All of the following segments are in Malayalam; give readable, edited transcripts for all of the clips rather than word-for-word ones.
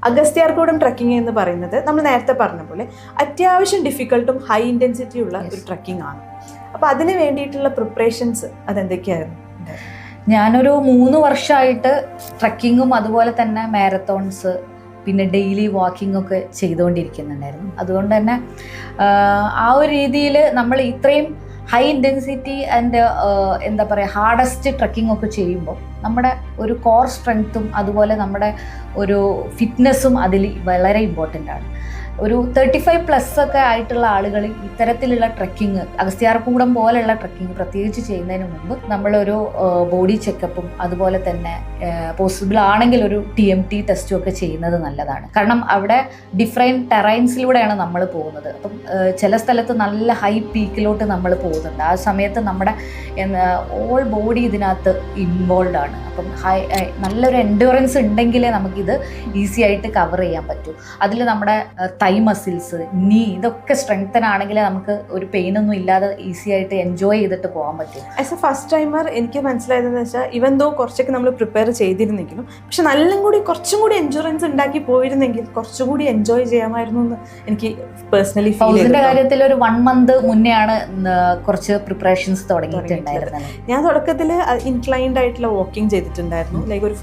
അഗസ്ത്യാർകൂടം ട്രക്കിംഗ് എന്ന് പറയുന്നത് നമ്മൾ നേരത്തെ പറഞ്ഞ പോലെ അത്യാവശ്യം ഡിഫിക്കൽട്ടും ഹൈ ഇൻറ്റൻസിറ്റി ഉള്ള ഒരു ട്രക്കിംഗ് ആണ്. അപ്പോൾ അതിന് വേണ്ടിയിട്ടുള്ള പ്രിപ്പറേഷൻസ് അതെന്തൊക്കെയായിരുന്നു? ഞാനൊരു 3 വർഷമായിട്ട് ട്രക്കിങ്ങും അതുപോലെ തന്നെ മാരത്തോൺസ് പിന്നെ ഡെയിലി വാക്കിംഗ് ഒക്കെ ചെയ്തുകൊണ്ടിരിക്കുന്നുണ്ടായിരുന്നു. അതുകൊണ്ട് തന്നെ ആ ഒരു രീതിയിൽ നമ്മൾ ഇത്രയും ഹൈ ഇൻറ്റൻസിറ്റി ആൻഡ് എന്താ പറയുക ഹാർഡസ്റ്റ് ട്രക്കിംഗ് ഒക്കെ ചെയ്യുമ്പോൾ നമ്മുടെ ഒരു കോർ സ്ട്രെങ്ത്തും അതുപോലെ നമ്മുടെ ഒരു ഫിറ്റ്നസ്സും അതിൽ വളരെ ഇമ്പോർട്ടൻ്റ് ആണ്. ഒരു 35+ ഒക്കെ ആയിട്ടുള്ള ആളുകൾ ഇത്തരത്തിലുള്ള ട്രക്കിങ് അഗസ്ത്യാർകൂടം പോലെയുള്ള ട്രക്കിങ് പ്രത്യേകിച്ച് ചെയ്യുന്നതിന് മുമ്പ് നമ്മളൊരു ബോഡി ചെക്കപ്പും അതുപോലെ തന്നെ പോസിബിൾ ആണെങ്കിൽ ഒരു TMT ടെസ്റ്റും ഒക്കെ ചെയ്യുന്നത് നല്ലതാണ്. കാരണം അവിടെ ഡിഫറെൻറ്റ് ടെറൈൻസിലൂടെയാണ് നമ്മൾ പോകുന്നത്. അപ്പം ചില സ്ഥലത്ത് നല്ല ഹൈ പീക്കിലോട്ട് നമ്മൾ പോകുന്നുണ്ട്. ആ സമയത്ത് നമ്മുടെ ഓൾ ബോഡി ഇതിനകത്ത് ഇൻവോൾവ് ആണ്. അപ്പം നല്ലൊരു എൻഡ്യൂറൻസ് ഉണ്ടെങ്കിലേ നമുക്കിത് ഈസി ആയിട്ട് കവർ ചെയ്യാൻ പറ്റൂ. അതിൽ നമ്മുടെ തൈ മസിൽസ്, നീ ഇതൊക്കെ സ്ട്രെങ്തൻ ആണെങ്കിലേ നമുക്ക് ഒരു പെയിനൊന്നും ഇല്ലാതെ ഈസി ആയിട്ട് എൻജോയ് ചെയ്തിട്ട് പോകാൻ പറ്റും. ആസ് എ ഫസ്റ്റ് ടൈമർ എനിക്ക് മനസ്സിലായതെന്ന് വെച്ചാൽ ഇവൻ ദോ കുറച്ചൊക്കെ നമ്മൾ പ്രിപ്പയർ ചെയ്തിരുന്നെങ്കിലും പക്ഷെ കുറച്ചും കൂടി എൻജോറൻസ് ഉണ്ടാക്കി പോയിരുന്നെങ്കിൽ കുറച്ചുകൂടി എൻജോയ് ചെയ്യാമായിരുന്നു എന്ന് എനിക്ക് പേഴ്സണലി ഫീൽ ചെയ്തു. ഇതിന്റെ കാര്യത്തിൽ ഒരു 1 month മുന്നെയാണ് കുറച്ച് പ്രിപ്പറേഷൻസ് തുടങ്ങിയിട്ടുണ്ടായിരുന്നത്. ഞാൻ തുടക്കത്തിൽ ഇൻക്ലൈൻഡ് ആയിട്ടുള്ള വാക്കിംഗ് ചെയ്തിട്ടുണ്ടായിരുന്നു. ലൈക്ക് ഒരു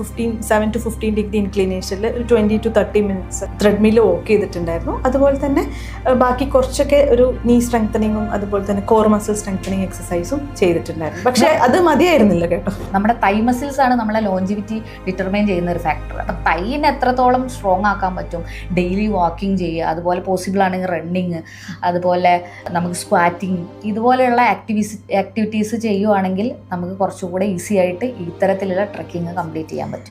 7 to 15 ഡിഗ്രി ഇൻക്ലിനേഷനിൽ ഒരു 20 to 30 minutes ത്രെഡ്മിൽ വാക്ക് ചെയ്തിട്ടുണ്ടായിരുന്നു. അതുപോലെ തന്നെ ബാക്കി കുറച്ചൊക്കെ ഒരു നീ സ്ട്രെങ്തനിങ്ങും അതുപോലെ തന്നെ കോർ മസിൽ സ്ട്രെങ്തനിങ് എക്സസൈസും ചെയ്തിട്ടുണ്ടായിരുന്നു. പക്ഷെ അത് മതിയായിരുന്നില്ല കേട്ടോ. നമ്മുടെ തൈ മസിൽസ് ആണ് നമ്മളെ ലോഞ്ചിവിറ്റി ഡിറ്റർമൈൻ ചെയ്യുന്ന ഒരു ഫാക്ടർ. അപ്പം തൈനെ എത്രത്തോളം സ്ട്രോങ് ആക്കാൻ പറ്റും, ഡെയിലി വാക്കിംഗ് ചെയ്യുക, അതുപോലെ പോസിബിൾ ആണെങ്കിൽ റണ്ണിങ്, അതുപോലെ നമുക്ക് സ്ക്വാറ്റിംഗ്, ഇതുപോലെയുള്ള ആക്ടിവിറ്റീസ് ചെയ്യുവാണെങ്കിൽ നമുക്ക് കുറച്ചുകൂടെ ഈസി ആയിട്ട് ഇത്തരത്തിലുള്ള ട്രക്കിങ് കംപ്ലീറ്റ് ചെയ്യാൻ പറ്റും.